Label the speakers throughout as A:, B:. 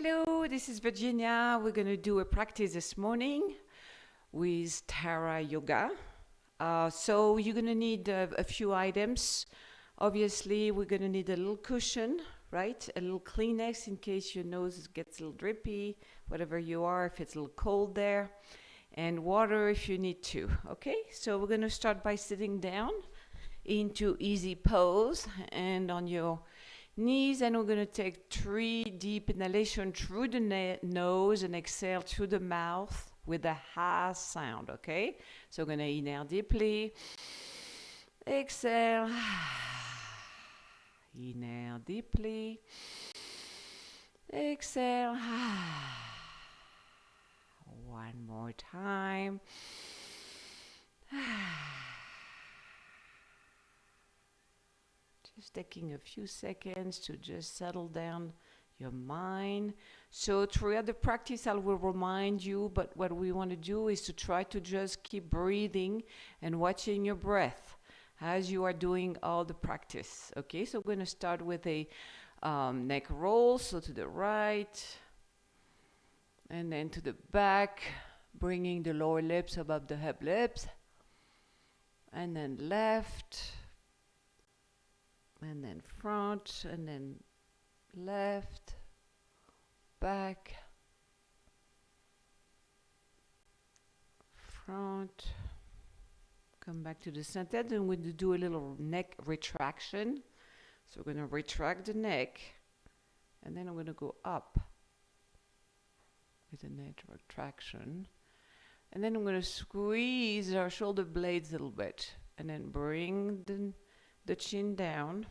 A: Hello, this is Virginia. We're going to do a practice this morning with Tara Yoga. So you're going to need a few items. Obviously, we're going to need a little cushion, right? A little Kleenex in case your nose gets a little drippy, whatever you are, if it's a little cold there, and water if you need to, okay? So we're going to start by sitting down into easy pose and on your knees, and we're going to take 3 deep inhalation through the nose and exhale through the mouth with a ha sound, okay? So we're going to inhale deeply, exhale, inhale deeply, exhale, one more time. Just taking a few seconds to just settle down your mind. So throughout the practice, I will remind you, but what we want to do is to try to just keep breathing and watching your breath as you are doing all the practice. Okay, so we're going to start with a neck roll, so to the right, and then to the back, bringing the lower lips above the hip lips, and then left, and then front, and then left, back, front, come back to the center. Then we're going to do a little neck retraction. So we're going to retract the neck, and then I'm going to go up with the neck retraction. And then I'm going to squeeze our shoulder blades a little bit, and then bring the chin down,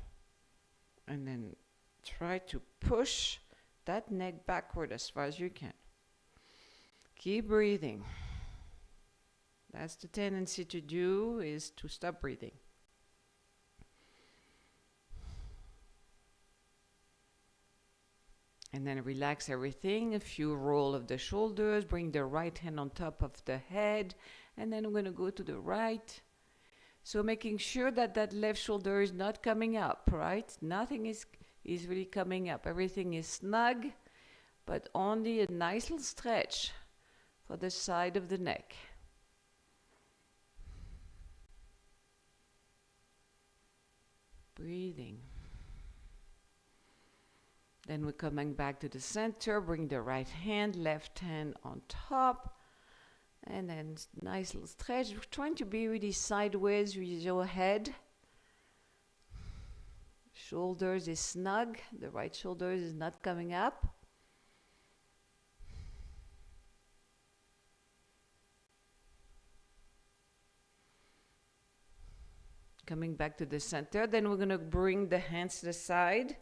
A: and then try to push that neck backward as far as you can. Keep breathing. That's the tendency to do, is to stop breathing. And then relax everything. A few roll of the shoulders. Bring the right hand on top of the head. And then I'm going to go to the right. So making sure that that left shoulder is not coming up, right? Nothing is really coming up. Everything is snug, but only a nice little stretch for the side of the neck. Breathing. Then we're coming back to the center. Bring the right hand, left hand on top. And then nice little stretch. We're trying to be really sideways with your head. Shoulders is snug. The right shoulder is not coming up. Coming back to the center. Then we're going to bring the hands to the side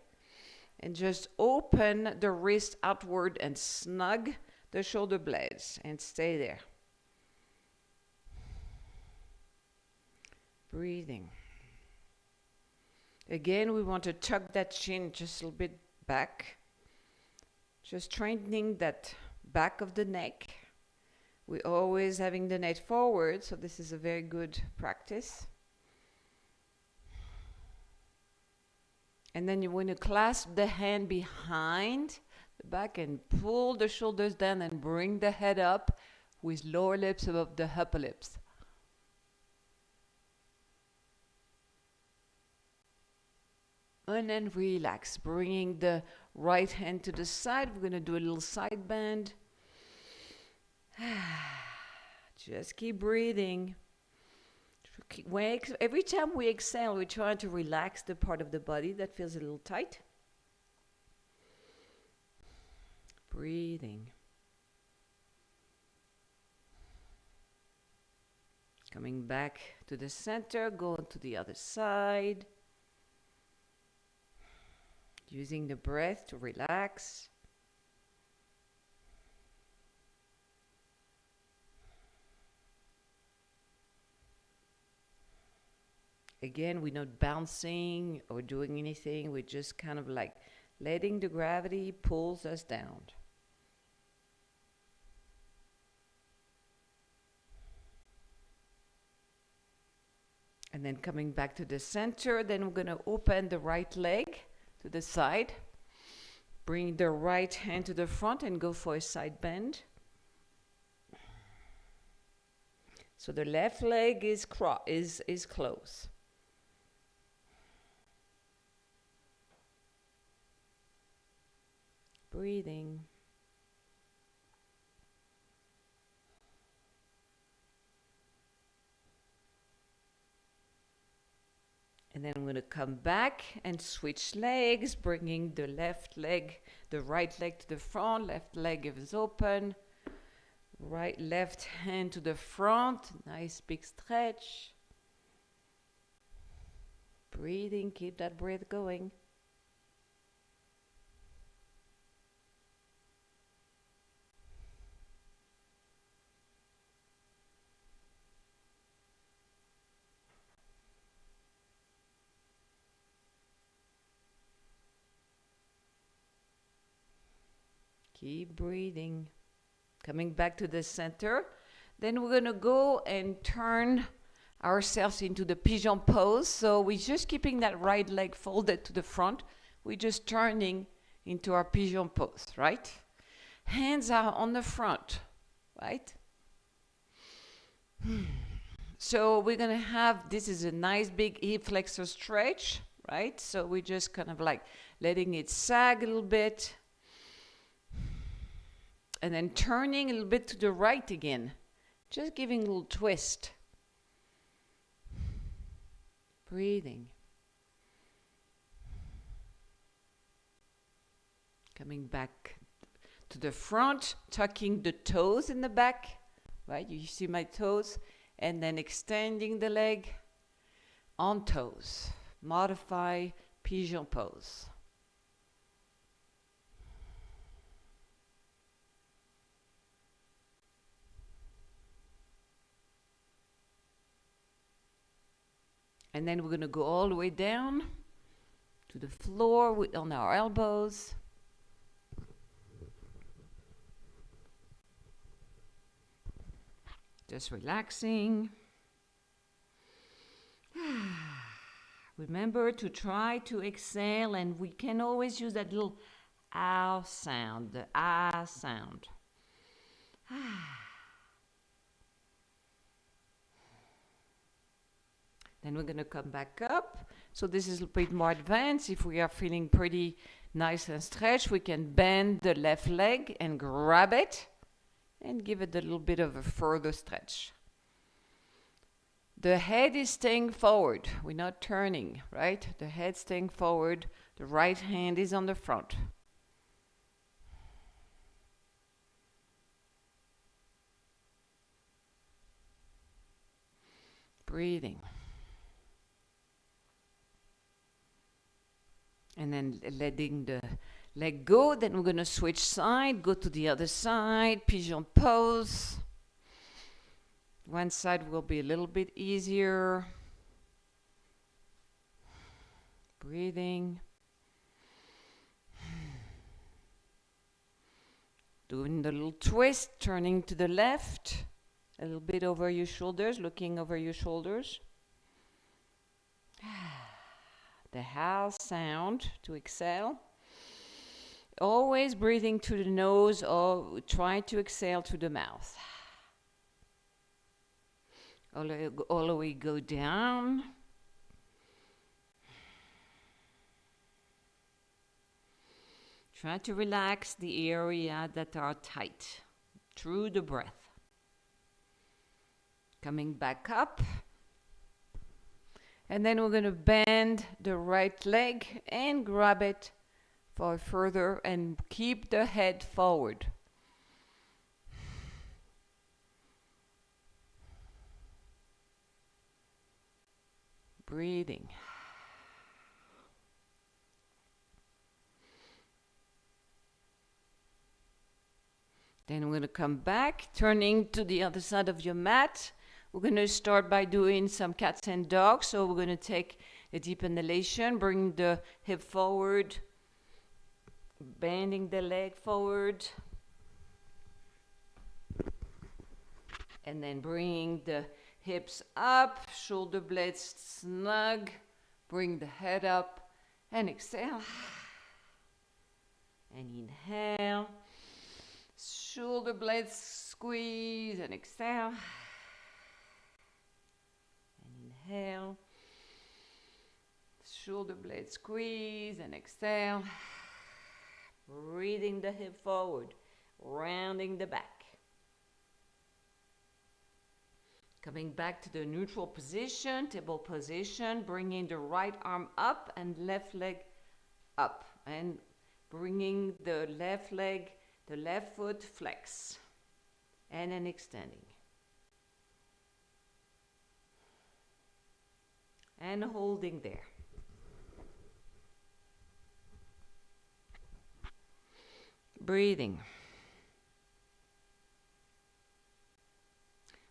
A: and just open the wrist outward and snug the shoulder blades and stay there. Breathing. Again, we want to tuck that chin just a little bit back. Just straightening that back of the neck. We're always having the neck forward, so this is a very good practice. And then you want to clasp the hand behind the back and pull the shoulders down and bring the head up with lower lips above the upper lips. And then relax, bringing the right hand to the side. We're going to do a little side bend. Just keep breathing. Every time we exhale, we try to relax the part of the body that feels a little tight. Breathing. Coming back to the center, going to the other side. Using the breath to relax. Again, we're not bouncing or doing anything. We're just kind of like letting the gravity pulls us down. And then coming back to the center, then we're going to open the right leg to the side. Bring the right hand to the front and go for a side bend. So the left leg is closed. Breathing. And then I'm going to come back and switch legs, bringing the right leg to the front, left leg is open. Left hand to the front, nice big stretch. Breathing, keep that breath going. Keep breathing. Coming back to the center. Then we're going to go and turn ourselves into the pigeon pose. So we're just keeping that right leg folded to the front. We're just turning into our pigeon pose, right? Hands are on the front, right? So we're going to have, this is a nice big hip flexor stretch, right? So we're just kind of like letting it sag a little bit. And then turning a little bit to the right again. Just giving a little twist. Breathing. Coming back to the front, tucking the toes in the back. Right, you see my toes. And then extending the leg on toes. Modify pigeon pose. And then we're going to go all the way down to the floor on our elbows. Just relaxing. Remember to try to exhale, and we can always use that little ah sound, the ah sound. Then we're going to come back up. So this is a bit more advanced. If we are feeling pretty nice and stretched, we can bend the left leg and grab it and give it a little bit of a further stretch. The head is staying forward. We're not turning, right? The head staying forward. The right hand is on the front. Breathing. And then letting the leg go. Then we're going to switch side, go to the other side, pigeon pose. One side will be a little bit easier. Breathing. Doing the little twist, turning to the left. A little bit over your shoulders, looking over your shoulders. The house sound to exhale. Always breathing through the nose or try to exhale through the mouth. All the way go down. Try to relax the area that are tight through the breath. Coming back up. And then we're going to bend the right leg and grab it for further and keep the head forward. Breathing. Then we're going to come back, turning to the other side of your mat. We're going to start by doing some cats and dogs. So we're going to take a deep inhalation, bring the hip forward, bending the leg forward. And then bring the hips up, shoulder blades snug. Bring the head up and exhale. And inhale. Shoulder blades squeeze and exhale. And inhale. Shoulder blades squeeze and exhale. Breathing the hip forward, rounding the back. Coming back to the neutral position, table position, bringing the right arm up and left leg up. And bringing the left leg, the left foot flex. And then extending. And holding there. Breathing.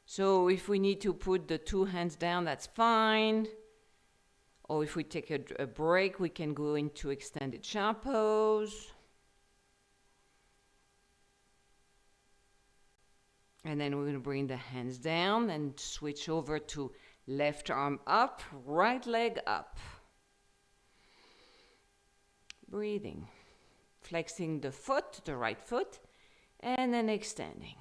A: So if we need to put the two hands down, that's fine. Or if we take a break, we can go into extended child pose. And then we're going to bring the hands down and switch over to left arm up, right leg up. Breathing. Flexing the foot, the right foot, and then extending.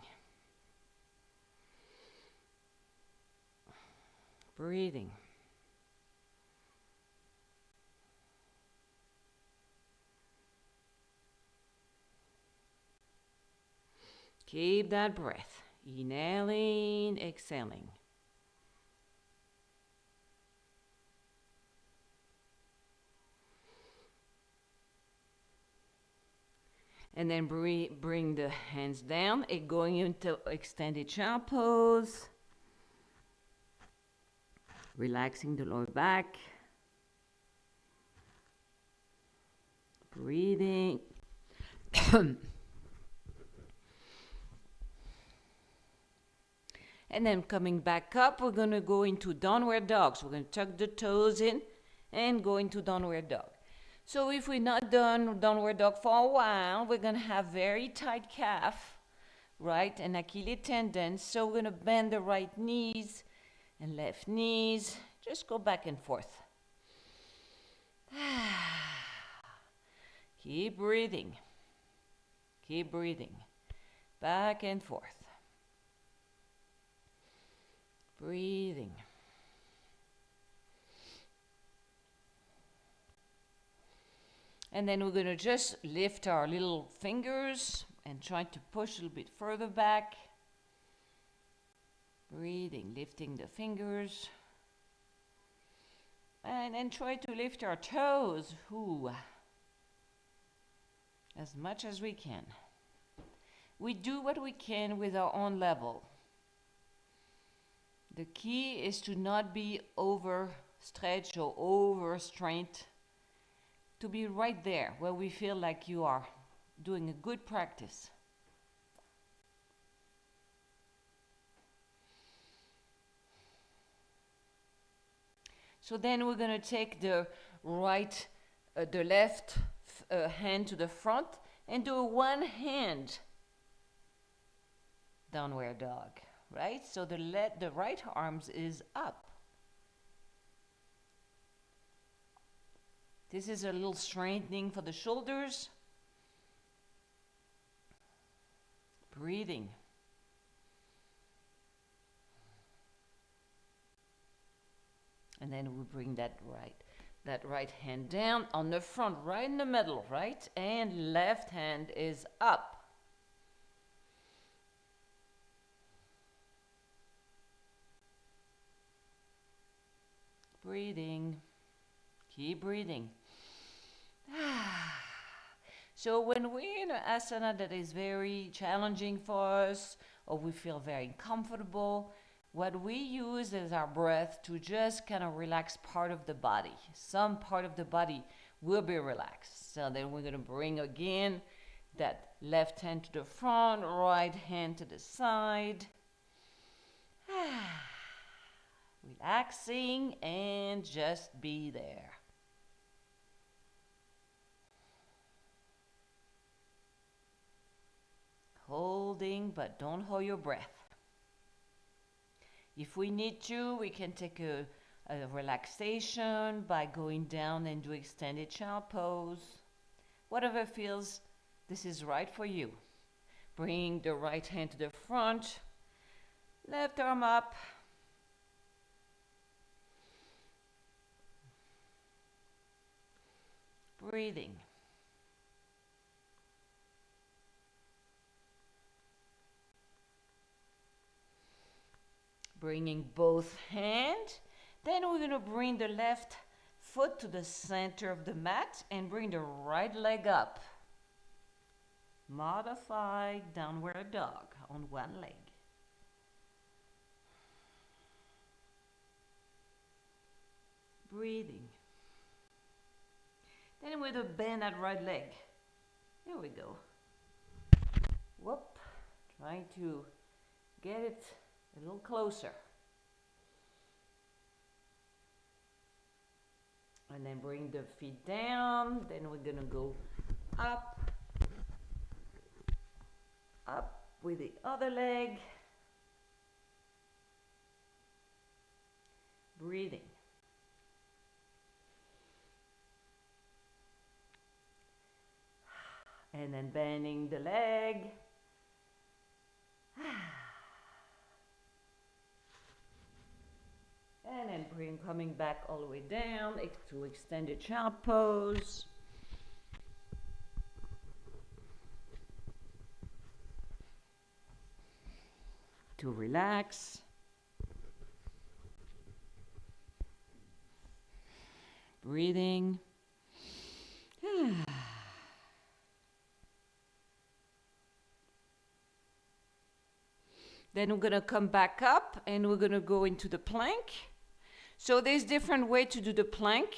A: Breathing. Keep that breath. Inhaling, exhaling. And then bring the hands down and going into extended child pose. Relaxing the lower back. Breathing. And then coming back up, we're going to go into downward dog. So we're going to tuck the toes in and go into downward dog. So if we're not done downward dog for a while, we're going to have very tight calf, right, and Achilles tendons. So we're going to bend the right knees and left knees. Just go back and forth. Keep breathing. Keep breathing. Back and forth. Breathing. And then we're going to just lift our little fingers and try to push a little bit further back. Breathing, lifting the fingers. And then try to lift our toes. Ooh. As much as we can. We do what we can with our own level. The key is to not be overstretched or overstrained. To be right there where we feel like you are doing a good practice. So then we're going to take the left hand to the front and do a one hand downward dog, right? So the right arms is up. This is a little strengthening for the shoulders. Breathing. And then we bring that right hand down on the front, right in the middle, right? And left hand is up. Breathing. Keep breathing. So when we're in an asana that is very challenging for us, or we feel very uncomfortable, what we use is our breath to just kind of relax part of the body. Some part of the body will be relaxed. So then we're going to bring again that left hand to the front, right hand to the side. Relaxing and just be there. Holding, but don't hold your breath. If we need to, we can take a relaxation by going down and do extended child pose. Whatever feels this is right for you. Bring the right hand to the front, left arm up. Breathing. Bringing both hands. Then we're going to bring the left foot to the center of the mat and bring the right leg up. Modified downward dog on one leg. Breathing. Then with a bend that right leg. There we go. Whoop. Trying to get it a little closer. And then bring the feet down. Then we're going to go up. Up with the other leg. Breathing. And then bending the leg. And then coming back all the way down to extended child pose. To relax. Breathing. Then we're going to come back up and we're going to go into the plank. So there's different way to do the plank.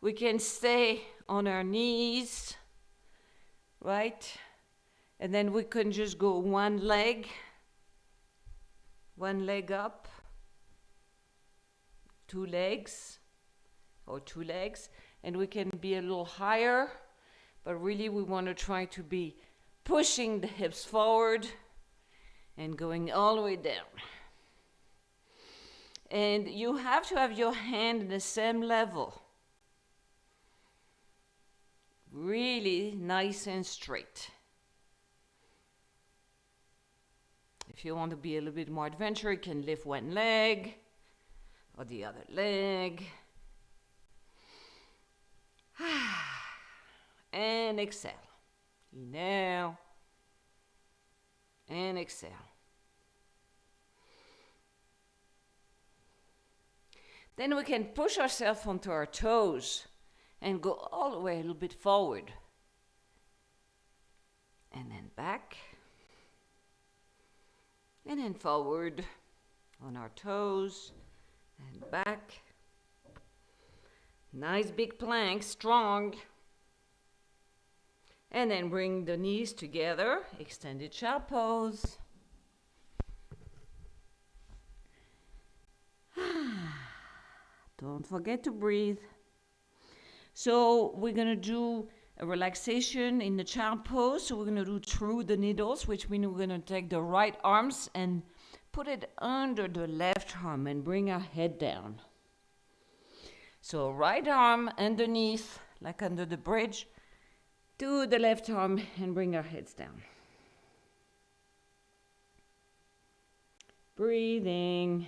A: We can stay on our knees, right? And then we can just go one leg up, two legs, and we can be a little higher, but really we want to try to be pushing the hips forward and going all the way down. And you have to have your hand in the same level. Really nice and straight. If you want to be a little bit more adventurous, you can lift one leg or the other leg. And exhale. Inhale. And exhale. Then we can push ourselves onto our toes and go all the way a little bit forward. And then back. And then forward on our toes and back. Nice big plank, strong. And then bring the knees together, extended child pose. Don't forget to breathe. So we're going to do a relaxation in the child pose. So we're going to do through the needles, which means we're going to take the right arms and put it under the left arm and bring our head down. So right arm underneath, like under the bridge, to the left arm and bring our heads down. Breathing.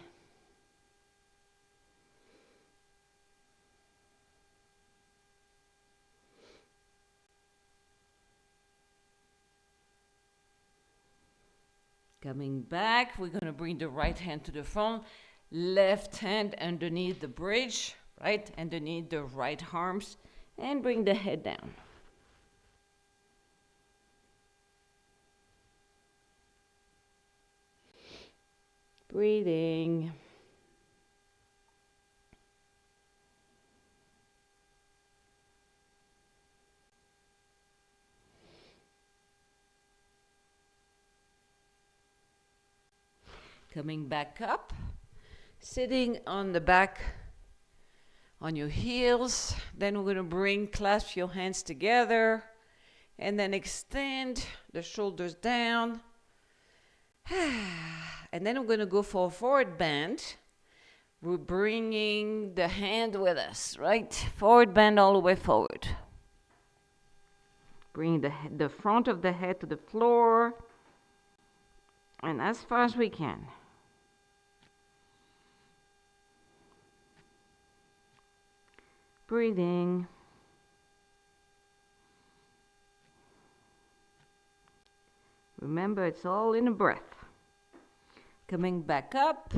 A: Coming back, we're going to bring the right hand to the front, left hand underneath the bridge, right, underneath the right arms, and bring the head down. Breathing. Coming back up, sitting on the back on your heels. Then we're going to clasp your hands together and then extend the shoulders down. And then we're going to go for a forward bend. We're bringing the hand with us, right? Forward bend all the way forward. Bring the front of the head to the floor, and as far as we can. Breathing. Remember, it's all in the breath. Coming back up.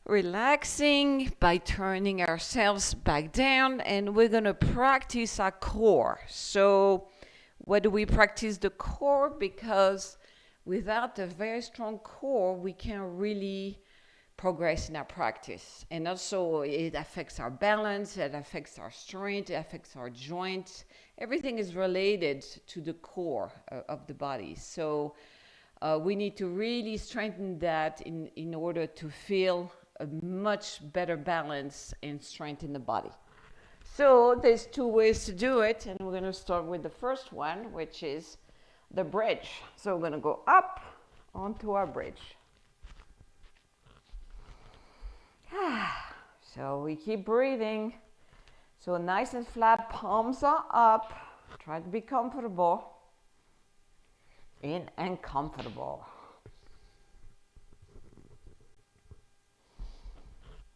A: Relaxing by turning ourselves back down, and we're going to practice our core. So why do we practice the core? Because without a very strong core, we can't really progress in our practice. And also it affects our balance, it affects our strength, it affects our joints. Everything is related to the core of the body. So we need to really strengthen that in order to feel a much better balance and strength in the body. So there's two ways to do it, and we're going to start with the first one, which is the bridge. So we're going to go up onto our bridge. So we keep breathing. So nice and flat, palms are up. Try to be comfortable. In and comfortable.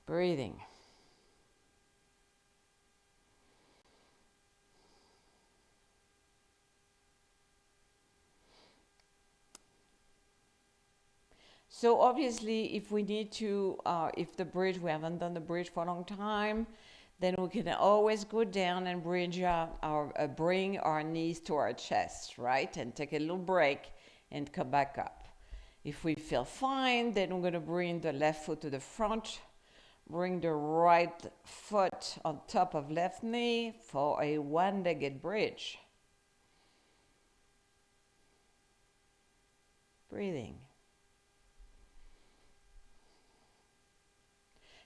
A: Breathing. So obviously, if we need to, if the bridge, we haven't done the bridge for a long time, then we can always go down and bring our knees to our chest, right? And take a little break and come back up. If we feel fine, then we're going to bring the left foot to the front, bring the right foot on top of left knee for a one-legged bridge. Breathing.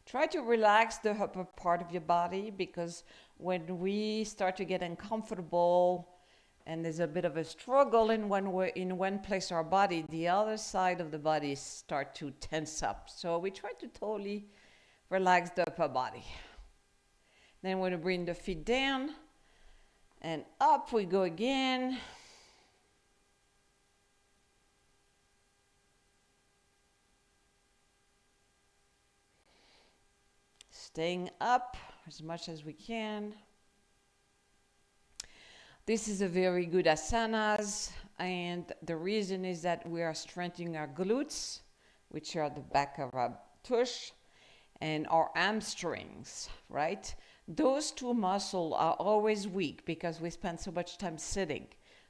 A: Try to relax the upper part of your body, because when we start to get uncomfortable and there's a bit of a struggle in one place of our body, the other side of the body start to tense up. So we try to totally relax the upper body. Then we're going to bring the feet down and up we go again. Staying up as much as we can. This is a very good asanas, and the reason is that we are strengthening our glutes, which are the back of our tush, and our hamstrings, right? Those two muscles are always weak because we spend so much time sitting.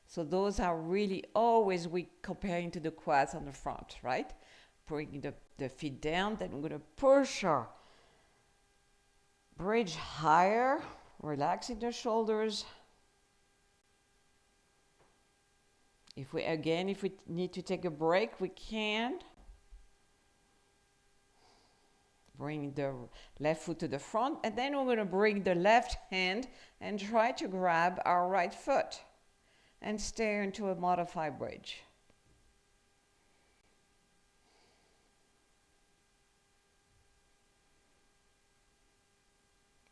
A: So those are really always weak comparing to the quads on the front, right? Bring the feet down, then we're going to push our bridge higher, relaxing the shoulders. If we need to take a break, we can. Bring the left foot to the front, and then we're going to bring the left hand and try to grab our right foot and stay into a modified bridge.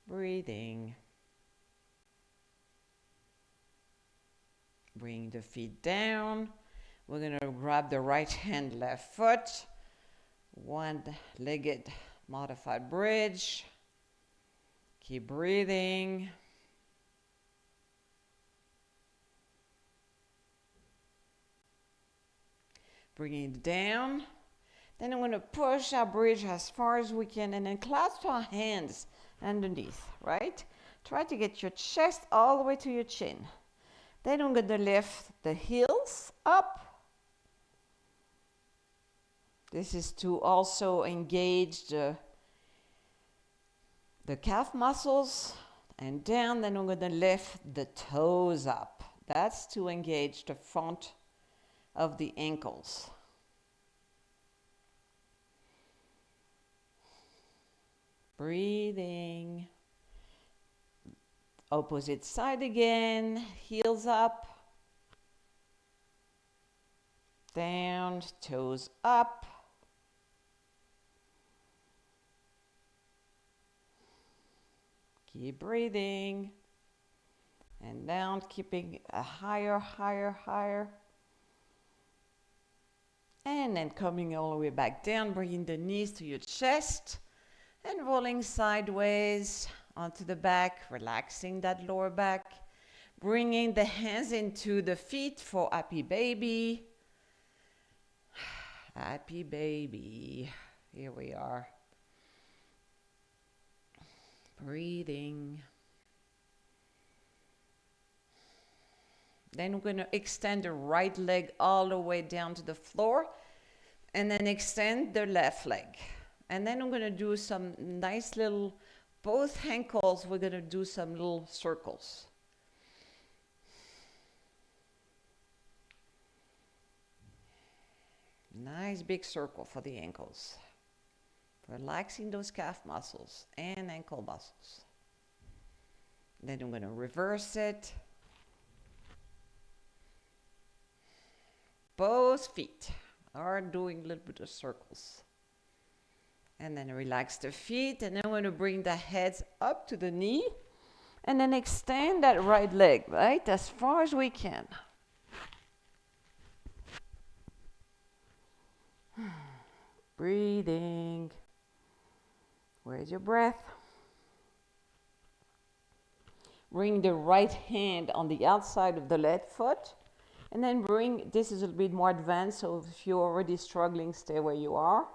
A: Breathing. Bring the feet down. We're going to grab the right hand, left foot. One-legged modified bridge. Keep breathing. Bringing it down. Then I'm going to push our bridge as far as we can, and then clasp our hands underneath, right? Try to get your chest all the way to your chin. Then I'm going to lift the heels up. This is to also engage the calf muscles, and down. Then I'm going to lift the toes up. That's to engage the front of the ankles. Breathing. Opposite side again, heels up, down, toes up. Keep breathing. and down, keeping a higher, higher, higher. And then coming all the way back down, bringing the knees to your chest and rolling sideways onto the back, relaxing that lower back. Bringing the hands into the feet for happy baby. Happy baby. Here we are. Breathing. Then we're going to extend the right leg all the way down to the floor and then extend the left leg. And then I'm going to do some nice little, both ankles, we're going to do some little circles. Nice big circle for the ankles. Relaxing those calf muscles and ankle muscles. Then I'm going to reverse it. Both feet are doing a little bit of circles. And then relax the feet, and then we're going to bring the heads up to the knee, and then extend that right leg, right, as far as we can. Breathing. Where's your breath? Bring the right hand on the outside of the left foot. And then this is a little bit more advanced, so if you're already struggling, stay where you are.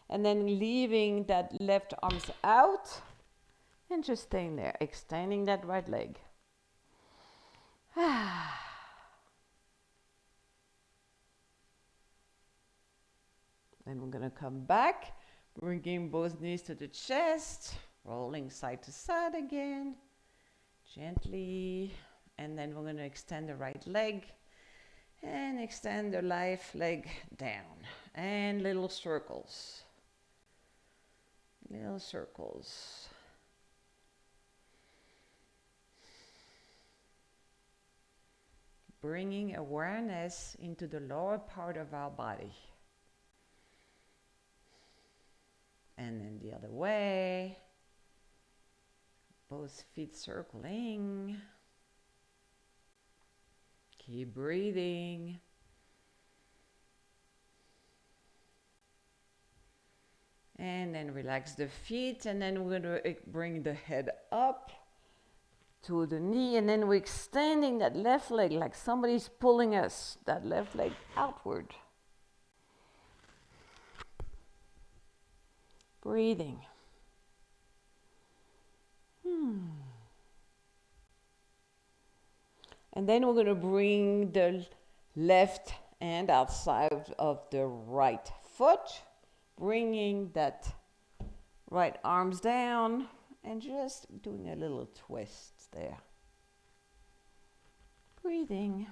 A: And then leaving that left arms out and just staying there, extending that right leg. Then we're going to come back, bringing both knees to the chest, rolling side to side again, gently. And then we're going to extend the right leg. And extend the left leg down. And little circles. Little circles. Bringing awareness into the lower part of our body. And then the other way. Both feet circling. Keep breathing. And then relax the feet, and then we're going to bring the head up to the knee, and then we're extending that left leg like somebody's pulling us, that left leg outward. Breathing. And then we're going to bring the left hand outside of the right foot, bringing that right arms down and just doing a little twist there. Breathing.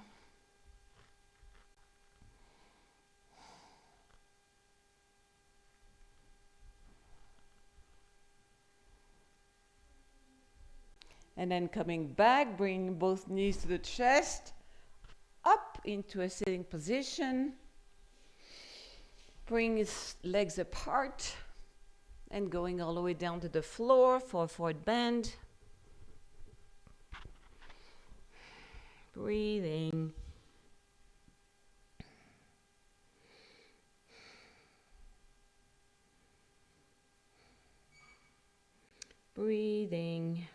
A: And then coming back, bringing both knees to the chest, up into a sitting position. Bring his legs apart and going all the way down to the floor for a forward bend. Breathing. Breathing.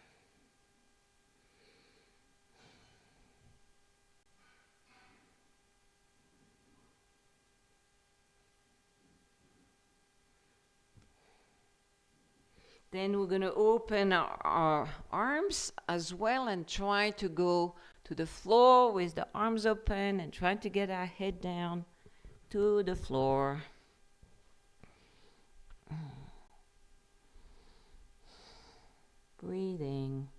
A: Then we're going to open our arms as well and try to go to the floor with the arms open and try to get our head down to the floor. Breathing.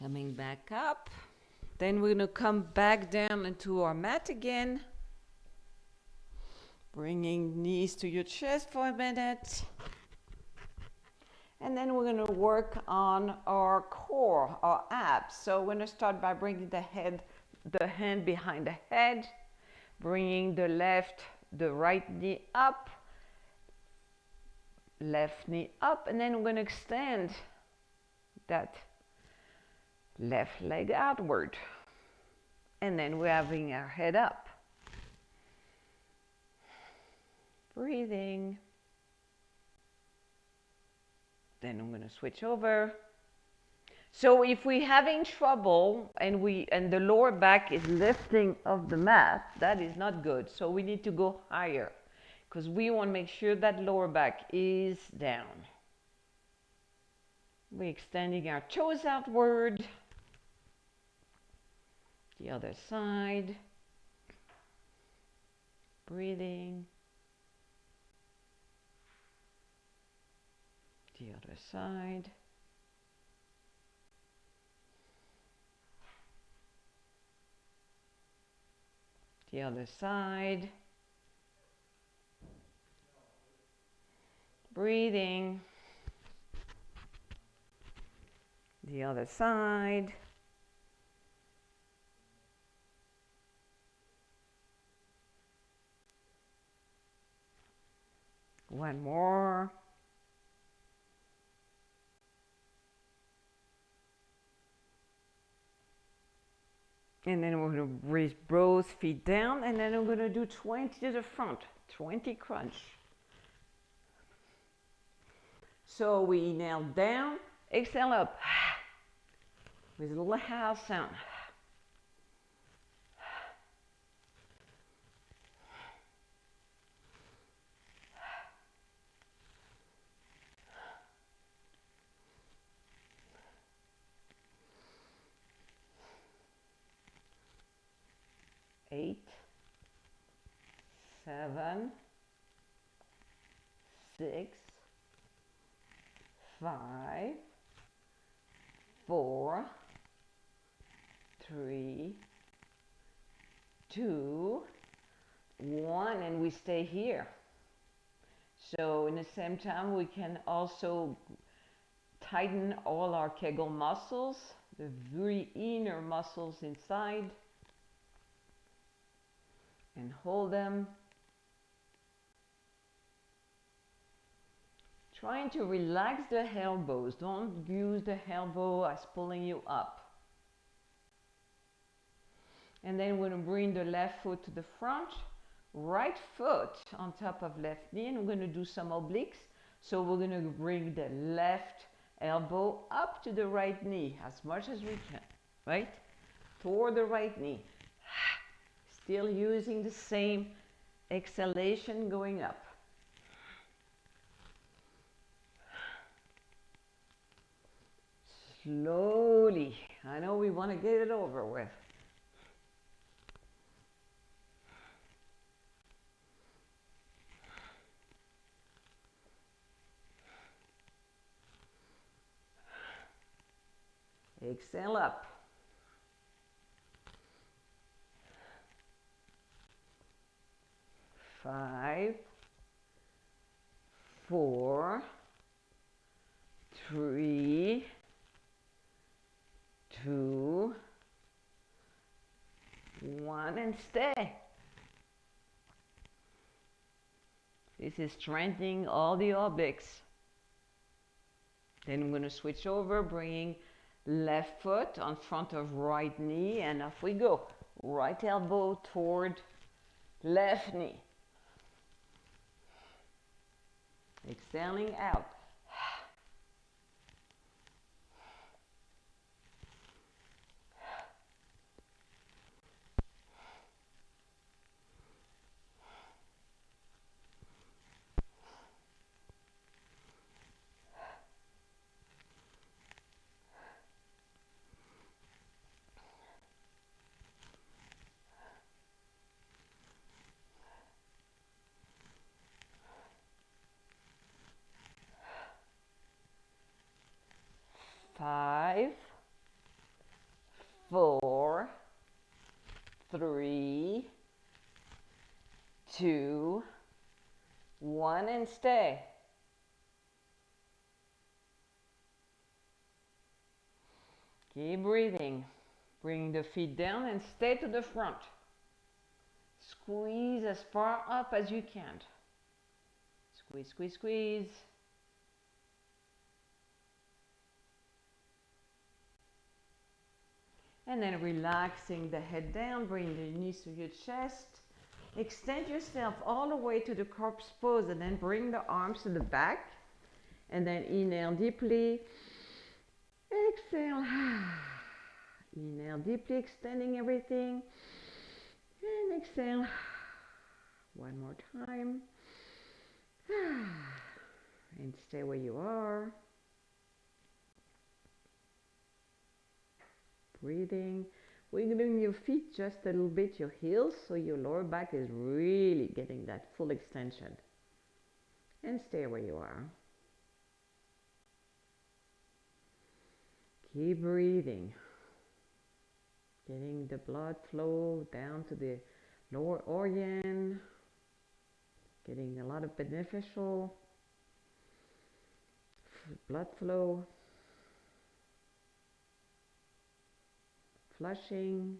A: Coming back up. Then we're going to come back down into our mat again. Bringing knees to your chest for a minute. And then we're going to work on our core, our abs. So we're going to start by bringing the hand behind the head. Bringing the right knee up, left knee up, and then we're going to extend that left leg outward. And then we're having our head up. Breathing. Then I'm going to switch over. So if we're having trouble and the lower back is lifting off the mat, that is not good. So we need to go higher because we want to make sure that lower back is down. We're extending our toes outward. The other side. Breathing. The other side. The other side. Breathing. The other side. One more. And then we're going to raise both feet down, and then we're going to do 20 to the front, 20 crunch. So we inhale down, exhale up, with a little howl sound. Eight, 7, 6, 5, 4, 3, 2, 1, and we stay here. So in the same time, we can also tighten all our Kegel muscles, the very inner muscles inside, and hold them. Trying to relax the elbows. Don't use the elbow as pulling you up. And then we're going to bring the left foot to the front, right foot on top of left knee, and we're going to do some obliques. So we're going to bring the left elbow up to the right knee as much as we can, right? Toward the right knee. Still using the same exhalation going up. Slowly. I know we want to get it over with. Exhale up. 5, 4, 3, 2, 1, and stay. This is strengthening all the obliques. Then I'm going to switch over, bringing left foot on front of right knee, and off we go. Right elbow toward left knee. Exhaling out. 5, 4, 3, 2, 1, and stay. Keep breathing. Bring the feet down and stay to the front. squeeze as far up as you can. Squeeze, squeeze, squeeze. And then relaxing the head down, bring the knees to your chest. Extend yourself all the way to the corpse pose and then bring the arms to the back. And then inhale deeply. Exhale. Inhale deeply, extending everything. And exhale. One more time. And stay where you are. Breathing, wiggling your feet just a little bit, your heels, so your lower back is really getting that full extension. And stay where you are. Keep breathing. Getting the blood flow down to the lower organ. Getting a lot of beneficial blood flow. Flushing,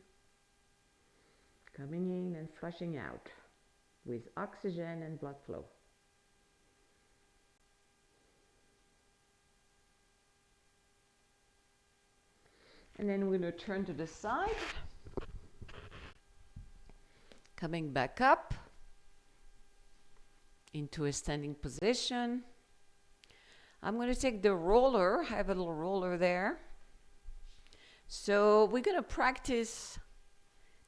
A: coming in and flushing out with oxygen and blood flow. And then we're going to turn to the side, coming back up into a standing position. I'm going to take the roller, I have a little roller there. So we're going to practice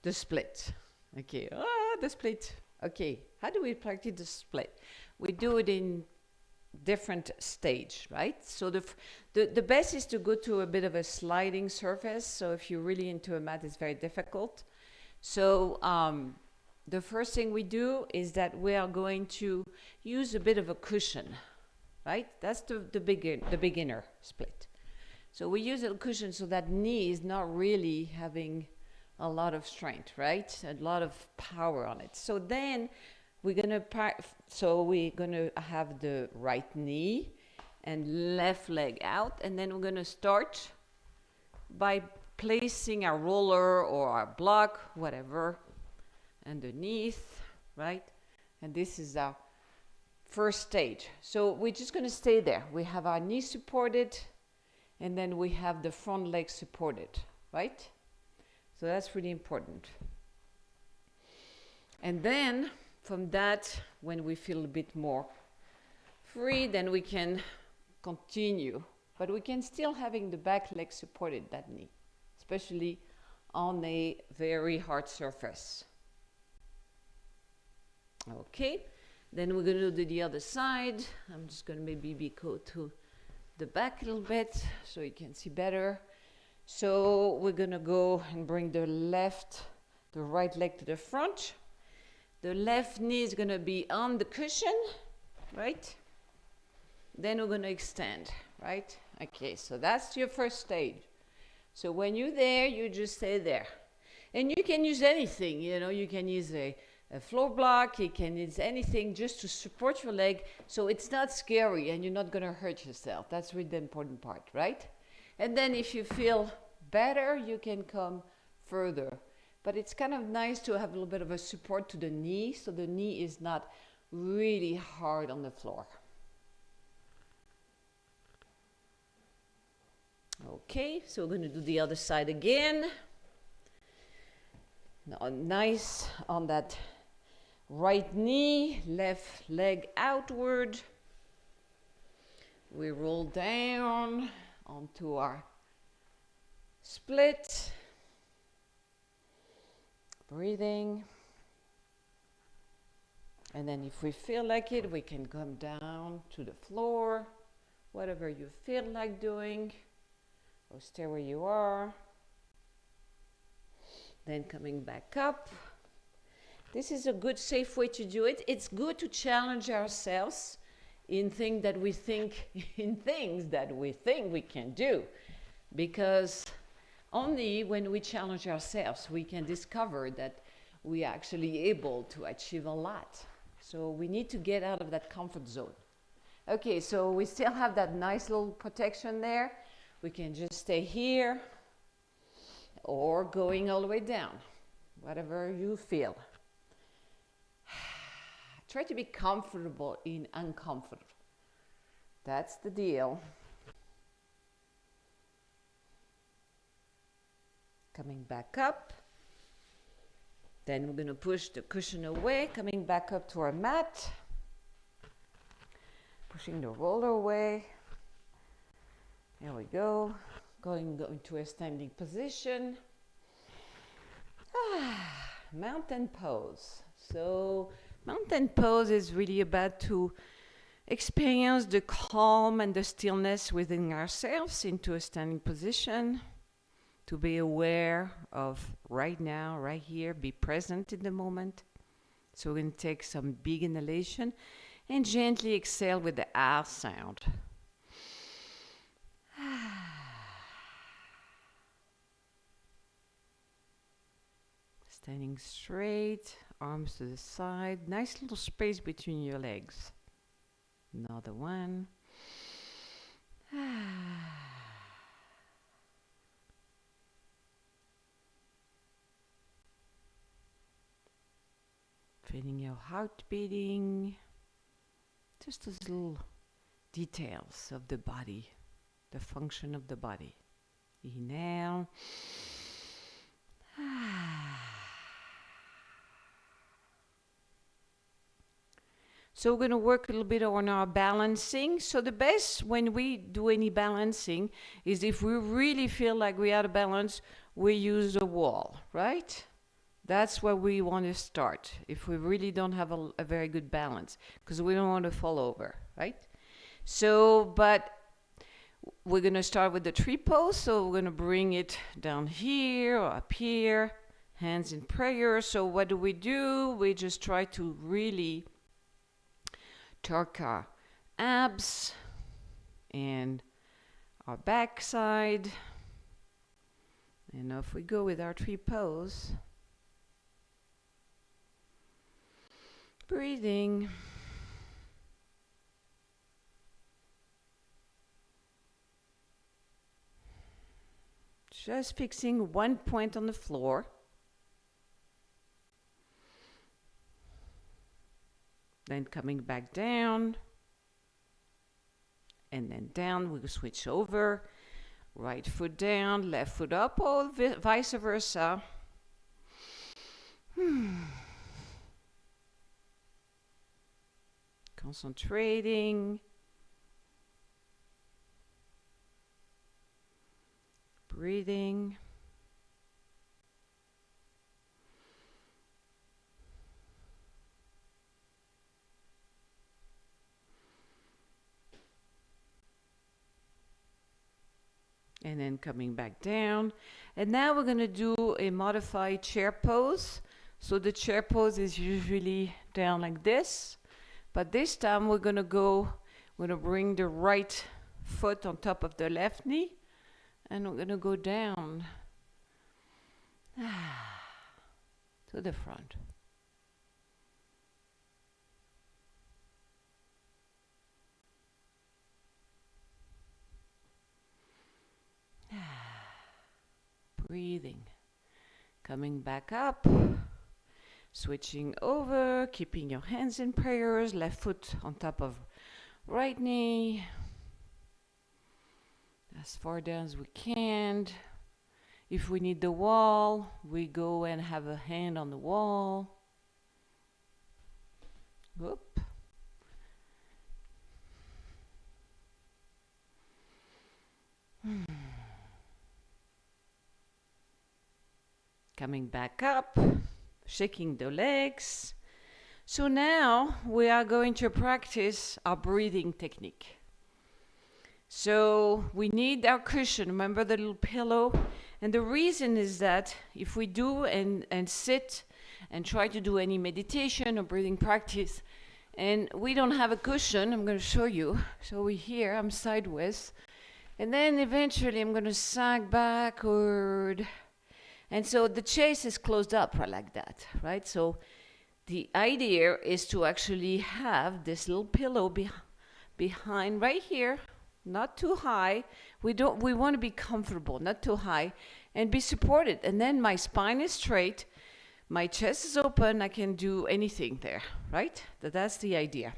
A: the split. Okay, the split. Okay, how do we practice the split? We do it in different stage, right? So the best is to go to a bit of a sliding surface. So if you're really into a mat, it's very difficult. So the first thing we do is that we are going to use a bit of a cushion, right? That's the beginner split. So we use a cushion so that knee is not really having a lot of strength, right? A lot of power on it. So then we're gonna have the right knee and left leg out, and then we're gonna start by placing our roller or our block, whatever, underneath, right? And this is our first stage. So we're just gonna stay there. We have our knee supported, and then we have the front leg supported, right? So that's really important. And then from that, when we feel a bit more free, then we can continue. But we can still having the back leg supported, that knee, especially on a very hard surface. Okay, then we're gonna do the other side. I'm just gonna maybe go to the back a little bit so you can see better. So we're gonna go and bring the right leg to the front. The left knee is gonna be on the cushion, right? Then we're gonna extend, right? Okay, so that's your first stage. So when you're there, you just stay there. And you can use anything, you can use a floor block, you can use anything just to support your leg so it's not scary and you're not gonna hurt yourself. That's really the important part, right? And then if you feel better, you can come further. But it's kind of nice to have a little bit of a support to the knee so the knee is not really hard on the floor. Okay, so we're gonna do the other side again. Now, nice on that right knee, left leg outward. We roll down onto our split. Breathing. And then if we feel like it, we can come down to the floor, whatever you feel like doing, or stay where you are. Then coming back up. This is a good, safe way to do it. It's good to challenge ourselves in things that we think we can do, because only when we challenge ourselves we can discover that we are actually able to achieve a lot. So we need to get out of that comfort zone. Okay, so we still have that nice little protection there. We can just stay here or going all the way down, whatever you feel. Try to be comfortable in uncomfortable. That's the deal. Coming back up. Then we're going to push the cushion away, coming back up to our mat. Pushing the roller away. There we go. Going to a standing position. Mountain pose. So mountain pose is really about to experience the calm and the stillness within ourselves into a standing position, to be aware of right now, right here, be present in the moment. So we're going to take some big inhalation and gently exhale with the ah sound. Standing straight, arms to the side, nice little space between your legs. Another one. Feeling your heart beating. Just those little details of the body, the function of the body. Inhale. So we're going to work a little bit on our balancing. So the best when we do any balancing is if we really feel like we're out of balance, we use a wall, right? That's where we want to start if we really don't have a very good balance, because we don't want to fall over, right? So, but we're going to start with the tree pose. So we're going to bring it down here or up here, hands in prayer. So what do? We just try to really torque our abs and our backside. And off we go with our tree pose. Breathing. Just fixing one point on the floor. Then coming back down. And then down, we'll switch over. Right foot down, left foot up, or vice versa. Concentrating. Breathing. And then coming back down. And now we're going to do a modified chair pose. So the chair pose is usually down like this. But this time we're going to bring the right foot on top of the left knee. And we're going to go down to the front. Breathing. Coming back up. Switching over. Keeping your hands in prayers. Left foot on top of right knee. As far down as we can. If we need the wall, we go and have a hand on the wall. Whoop. Coming back up, shaking the legs. So now we are going to practice our breathing technique. So we need our cushion, remember the little pillow? And the reason is that if we do and sit and try to do any meditation or breathing practice, and we don't have a cushion, I'm going to show you. So we're here, I'm sideways. And then eventually I'm going to sag backward. And so the chest is closed up like that, right? So the idea is to actually have this little pillow behind right here, not too high. We want to be comfortable, not too high, and be supported. And then my spine is straight, my chest is open, I can do anything there, right? That's the idea.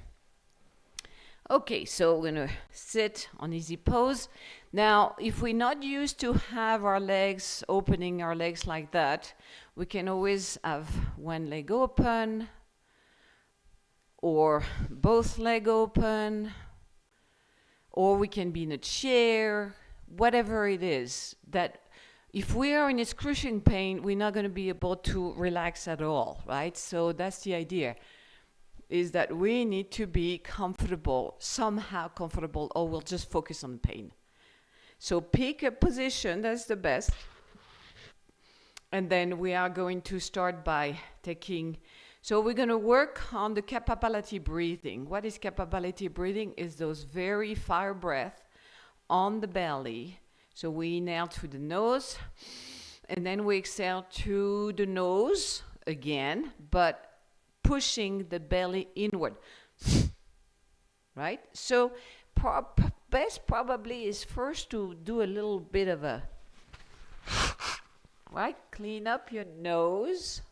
A: Okay, so we're gonna sit on easy pose. Now, if we're not used to have our legs, opening our legs like that, we can always have one leg open, or both leg open, or we can be in a chair, whatever it is. That if we are in excruciating pain, we're not going to be able to relax at all, right? So that's the idea, is that we need to be comfortable, somehow comfortable, or we'll just focus on pain. So pick a position, that's the best. And then we are going to start by taking, so we're going to work on the capability breathing. What is capability breathing? Is those very fire breath on the belly. So we inhale through the nose, and then we exhale through the nose again, but pushing the belly inward, right? So best probably is first to do a little bit of a, right? Clean up your nose,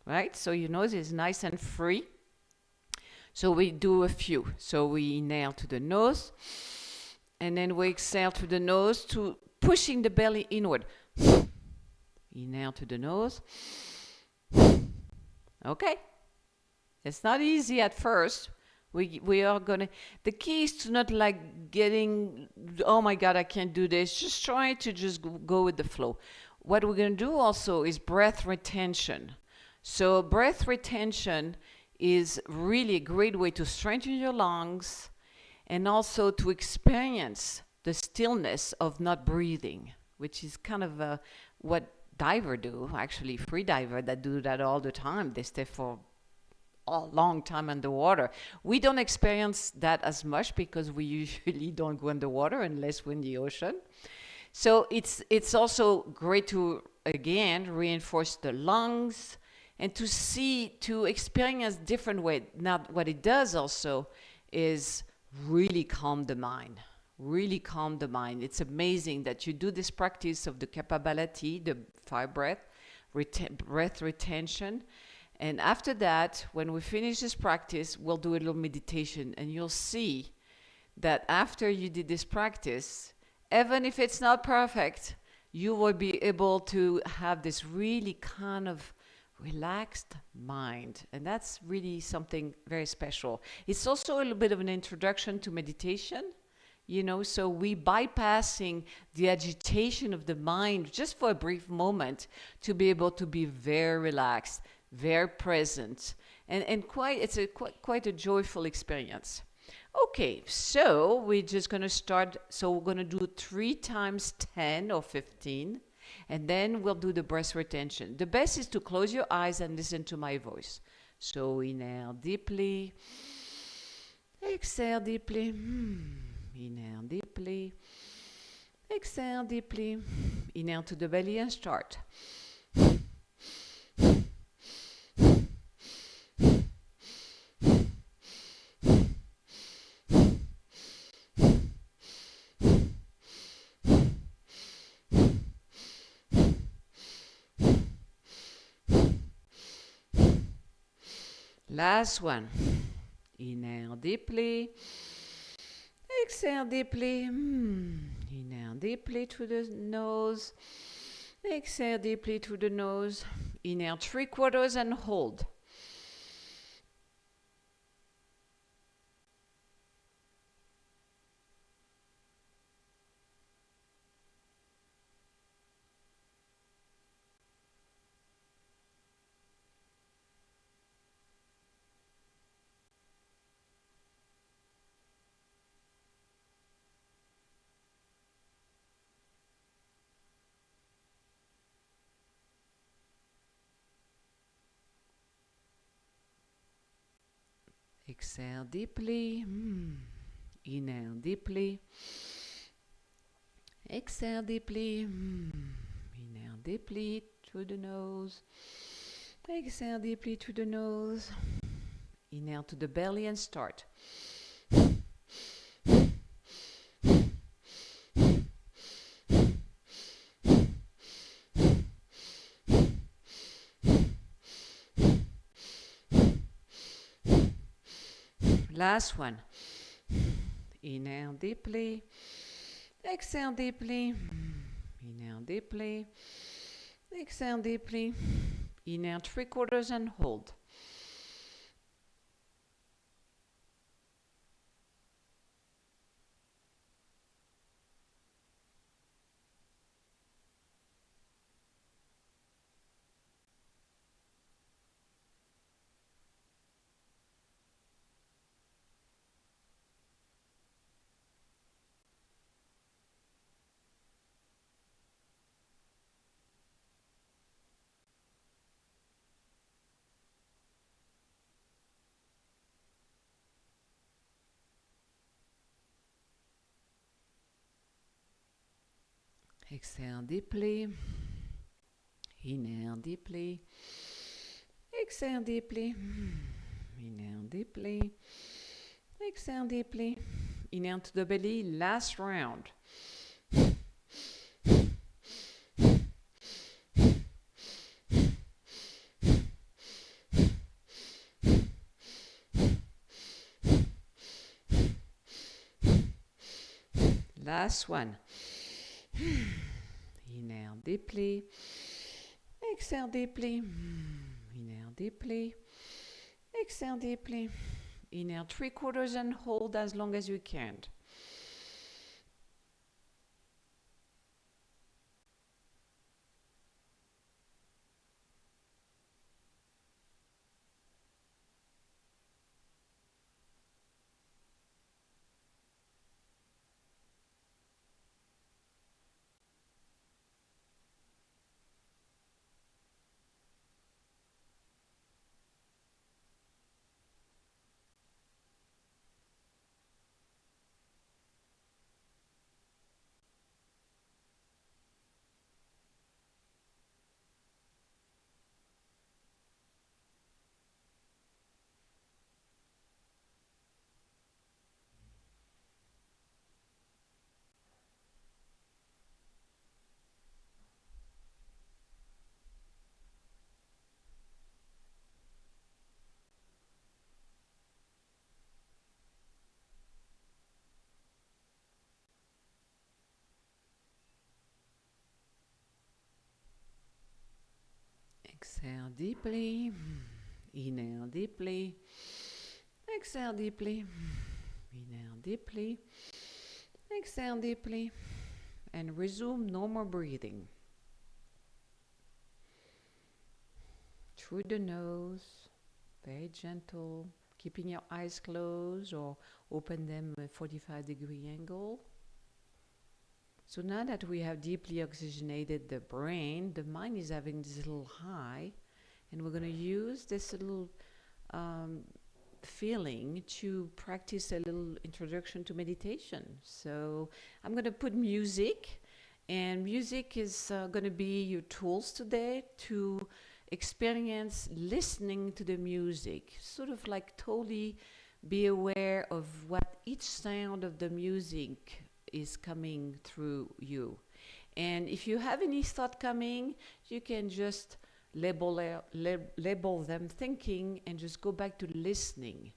A: right? So your nose is nice and free. So we do a few. So we inhale to the nose, and then we exhale to the nose to pushing the belly inward. Inhale to the nose. Okay. It's not easy at first. We are gonna, the key is to not like getting, oh my God, I can't do this. Just try to just go with the flow. What we're gonna do also is breath retention. So breath retention is really a great way to strengthen your lungs and also to experience the stillness of not breathing, which is kind of what diver do, actually free diver that do that all the time. They stay for a long time underwater. We don't experience that as much because we usually don't go underwater unless we're in the ocean. So it's also great to, again, reinforce the lungs and to experience different way. Now, what it does also is really calm the mind. Really calm the mind. It's amazing that you do this practice of the capability, the fire breath, breath retention. And after that, when we finish this practice, we'll do a little meditation, and you'll see that after you did this practice, even if it's not perfect, you will be able to have this really kind of relaxed mind. And that's really something very special. It's also a little bit of an introduction to meditation, so we bypassing the agitation of the mind just for a brief moment to be able to be very relaxed, very present, and it's quite a joyful experience. Okay, so we're just going to start. So we're going to do 3 times 10 or 15, and then we'll do the breath retention. The best is to close your eyes and listen to my voice. So inhale deeply, exhale deeply, inhale deeply, exhale deeply, inhale to the belly and start. Last one. Inhale deeply. Exhale deeply. Inhale deeply through the nose. Exhale deeply through the nose. Inhale 3/4 and hold. Exhale deeply. Inhale deeply. Exhale deeply. Inhale deeply through the nose. Exhale deeply through the nose. Inhale to the belly and start. Last one. Inhale deeply. Exhale deeply. Inhale deeply. Exhale deeply. Inhale 3/4 and hold. Exhale deeply. Inhale deeply. Exhale deeply. Inhale deeply. Exhale deeply. Inhale to the belly. Last round. Last one. Inhale deeply. Exhale deeply. Inhale deeply. Exhale deeply. Inhale 3/4 and hold as long as you can. Exhale deeply. Inhale deeply. Exhale deeply. Inhale deeply. Exhale deeply. And resume normal breathing. Through the nose. Very gentle. Keeping your eyes closed or open them at 45-degree angle. So now that we have deeply oxygenated the brain, the mind is having this little high, and we're going to use this little feeling to practice a little introduction to meditation. So I'm going to put music, and music is going to be your tools today to experience listening to the music, sort of like totally be aware of what each sound of the music is coming through you. And if you have any thought coming, you can just label them thinking and just go back to listening.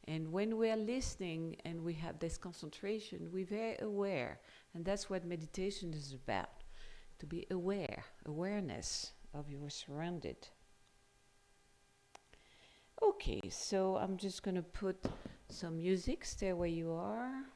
A: And when we are listening and we have this concentration, we're very aware. And that's what meditation is about, to be aware, awareness of your surrounded. Okay, so I'm just going to put some music. Stay where you are.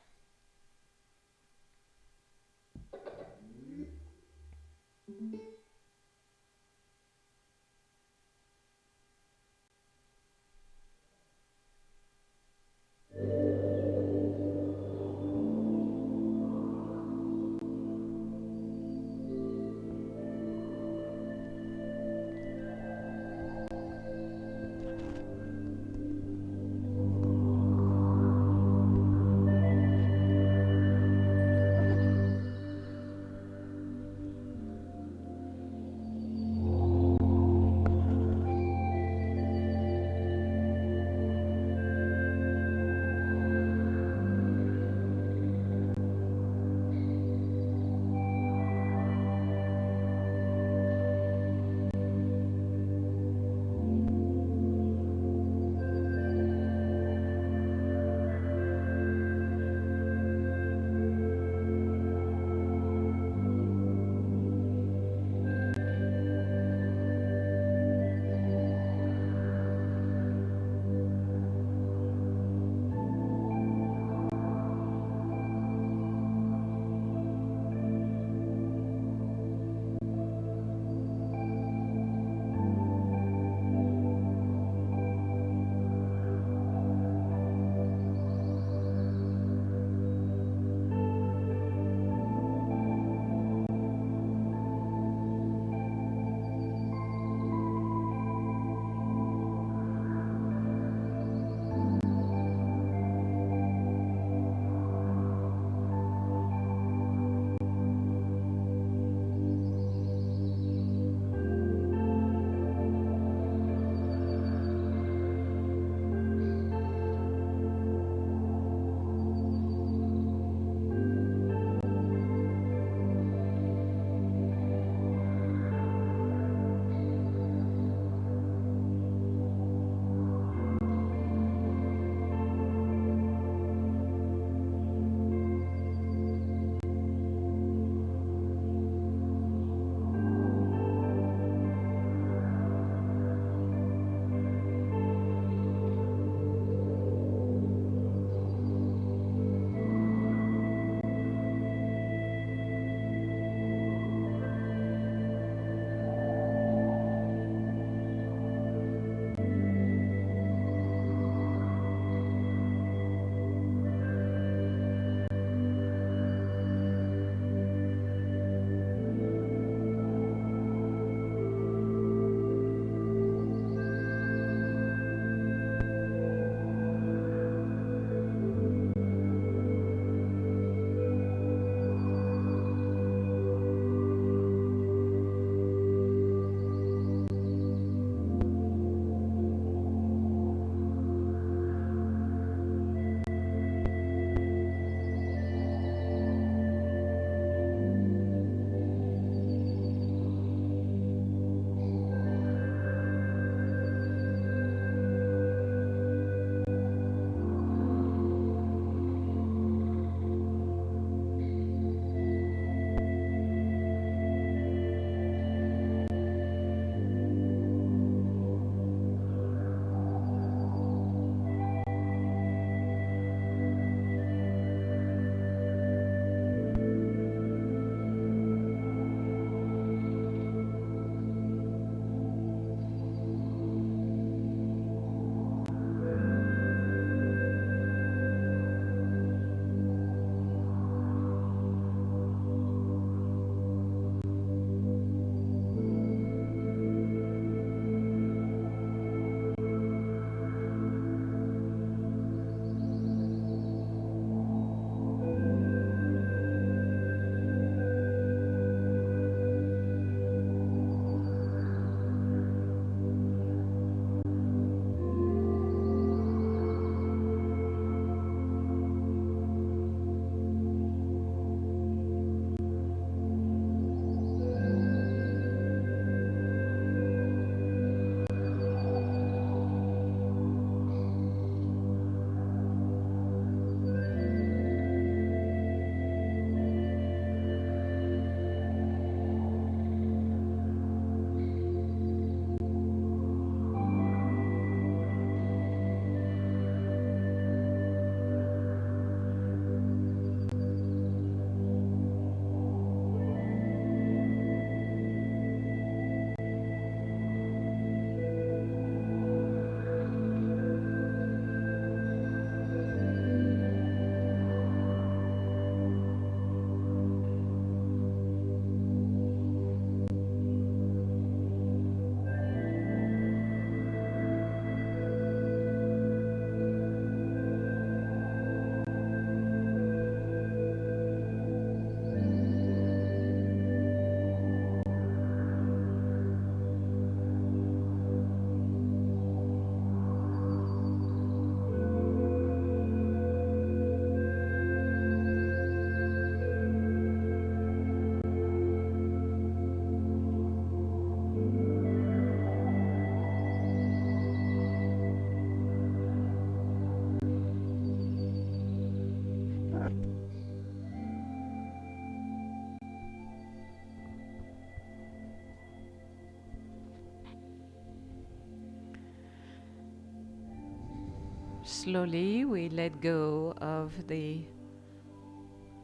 A: Slowly we let go of the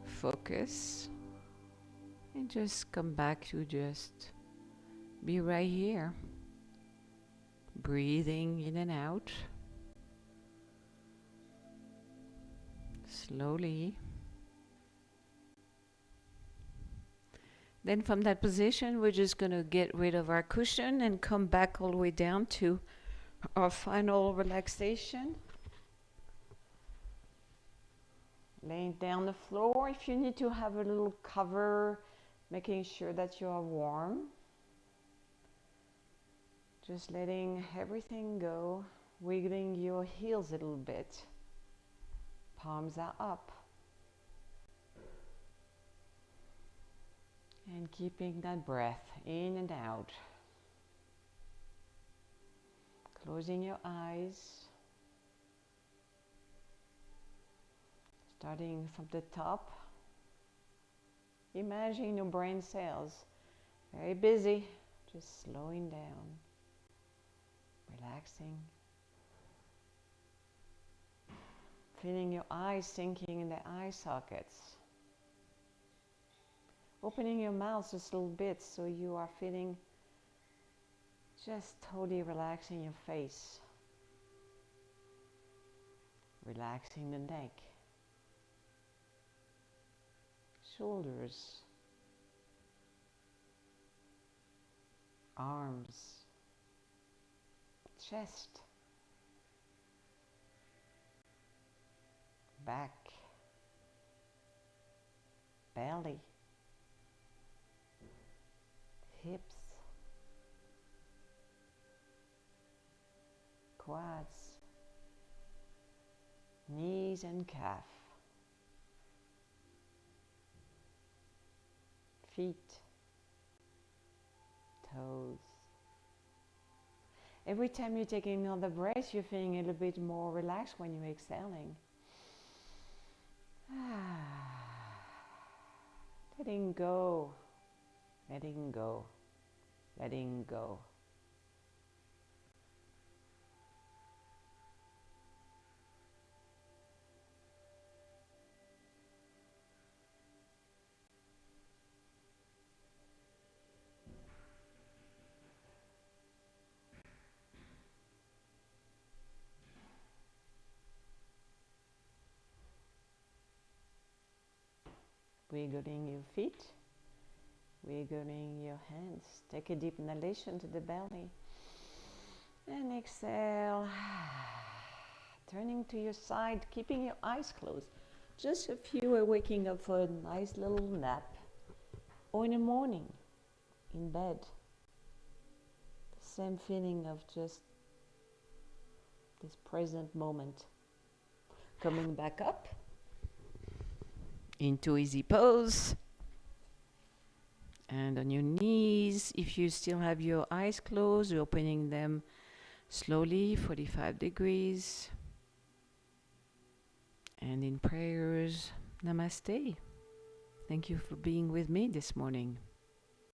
A: focus and just come back to just be right here, breathing in and out slowly. Then from that position, we're just going to get rid of our cushion and come back all the way down to our final relaxation. Laying down the floor. If you need to have a little cover, making sure that you are warm. Just letting everything go, wiggling your heels a little bit. Palms are up. And keeping that breath in and out. Closing your eyes. Starting from the top. Imagine your brain cells very busy, just slowing down, relaxing. Feeling your eyes sinking in the eye sockets. Opening your mouth just a little bit so you are feeling just totally relaxing your face. Relaxing the neck. Shoulders. Arms. Chest. Back. Belly. Hips. Quads. Knees and calf. Feet. Toes. Every time you take another breath, you're feeling a little bit more relaxed when you're exhaling. Letting go, letting go, letting go. Wiggling your feet, wiggling your hands. Take a deep inhalation to the belly. And exhale. Turning to your side, keeping your eyes closed. Just if you are waking up for a nice little nap. Or in the morning, in bed. The same feeling of just this present moment. Coming back up. Into easy pose. And on your knees, if you still have your eyes closed, you're opening them slowly, 45 degrees. And in prayers, namaste. Thank you for being with me this morning.